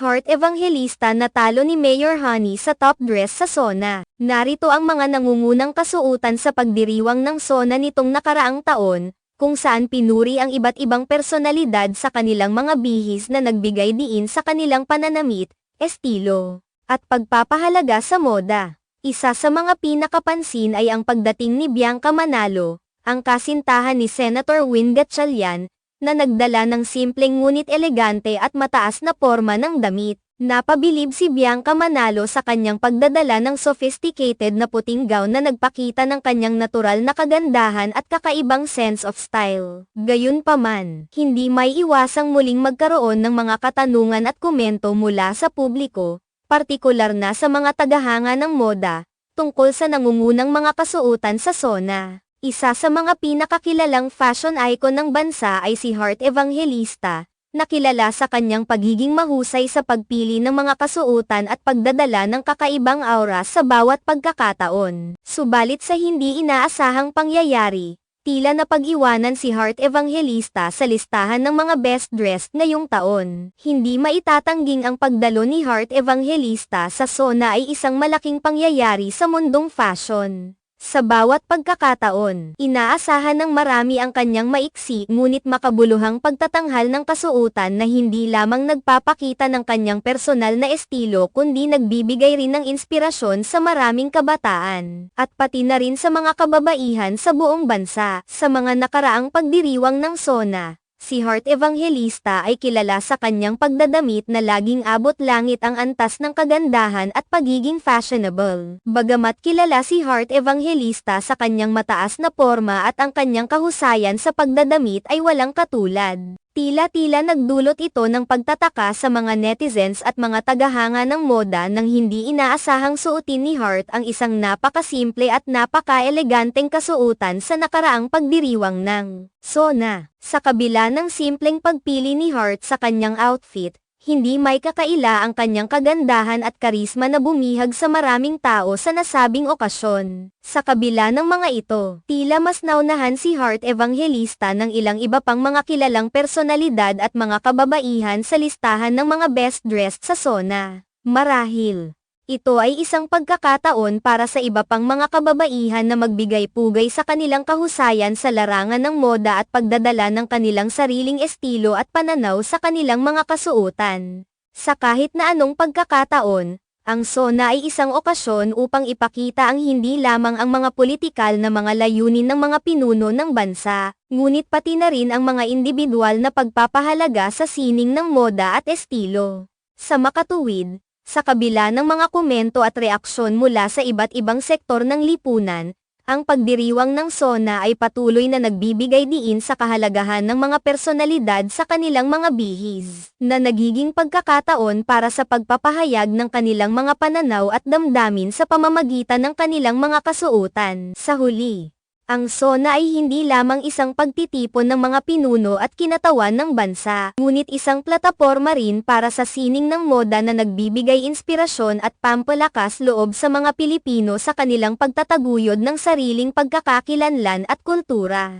Heart Evangelista natalo ni Mayor Honey sa top dress sa SONA. Narito ang mga nangungunang kasuotan sa pagdiriwang ng SONA nitong nakaraang taon, kung saan pinuri ang iba't ibang personalidad sa kanilang mga bihis na nagbigay diin sa kanilang pananamit, estilo, at pagpapahalaga sa moda. Isa sa mga pinakapansin ay ang pagdating ni Bianca Manalo, ang kasintahan ni Senator Win Gatchalian, na nagdala ng simpleng ngunit elegante at mataas na porma ng damit. Napabilib si Bianca Manalo sa kanyang pagdadala ng sophisticated na puting gown na nagpakita ng kanyang natural na kagandahan at kakaibang sense of style. Gayunpaman, hindi may iwasang muling magkaroon ng mga katanungan at komento mula sa publiko, partikular na sa mga tagahanga ng moda, tungkol sa nangungunang mga kasuotan sa SONA. Isa sa mga pinakakilalang fashion icon ng bansa ay si Heart Evangelista, na kilala sa kanyang pagiging mahusay sa pagpili ng mga kasuotan at pagdadala ng kakaibang aura sa bawat pagkakataon. Subalit sa hindi inaasahang pangyayari, tila napag-iwanan si Heart Evangelista sa listahan ng mga best dressed ngayong taon. Hindi maitatanging ang pagdalo ni Heart Evangelista sa SONA ay isang malaking pangyayari sa mundong fashion. Sa bawat pagkakataon, inaasahan ng marami ang kanyang maiksi ngunit makabuluhang pagtatanghal ng kasuotan na hindi lamang nagpapakita ng kanyang personal na estilo kundi nagbibigay rin ng inspirasyon sa maraming kabataan, at pati na rin sa mga kababaihan sa buong bansa. Sa mga nakaraang pagdiriwang ng SONA, si Heart Evangelista ay kilala sa kanyang pagdadamit na laging abot langit ang antas ng kagandahan at pagiging fashionable. Bagamat kilala si Heart Evangelista sa kanyang mataas na porma at ang kanyang kahusayan sa pagdadamit ay walang katulad, tila-tila nagdulot ito ng pagtataka sa mga netizens at mga tagahanga ng moda nang hindi inaasahang suotin ni Heart ang isang napakasimple at napaka-eleganteng kasuotan sa nakaraang pagdiriwang ng SONA. Sa kabila ng simpleng pagpili ni Heart sa kanyang outfit, hindi may kakaila ang kanyang kagandahan at karisma na bumihag sa maraming tao sa nasabing okasyon. Sa kabila ng mga ito, tila mas naunahan si Heart Evangelista ng ilang iba pang mga kilalang personalidad at mga kababaihan sa listahan ng mga best dressed sa SONA. Marahil ito ay isang pagkakataon para sa iba pang mga kababaihan na magbigay pugay sa kanilang kahusayan sa larangan ng moda at pagdadala ng kanilang sariling estilo at pananaw sa kanilang mga kasuotan. Sa kahit na anong pagkakataon, ang SONA ay isang okasyon upang ipakita ang hindi lamang ang mga politikal na mga layunin ng mga pinuno ng bansa, ngunit pati na rin ang mga individual na pagpapahalaga sa sining ng moda at estilo. Sa makatuwid, sa kabila ng mga komento at reaksyon mula sa iba't ibang sektor ng lipunan, ang pagdiriwang ng SONA ay patuloy na nagbibigay diin sa kahalagahan ng mga personalidad sa kanilang mga bihis, na nagiging pagkakataon para sa pagpapahayag ng kanilang mga pananaw at damdamin sa pamamagitan ng kanilang mga kasuotan. Sa huli, ang SONA ay hindi lamang isang pagtitipon ng mga pinuno at kinatawan ng bansa, ngunit isang plataporma rin para sa sining ng moda na nagbibigay inspirasyon at pampalakas loob sa mga Pilipino sa kanilang pagtataguyod ng sariling pagkakakilanlan at kultura.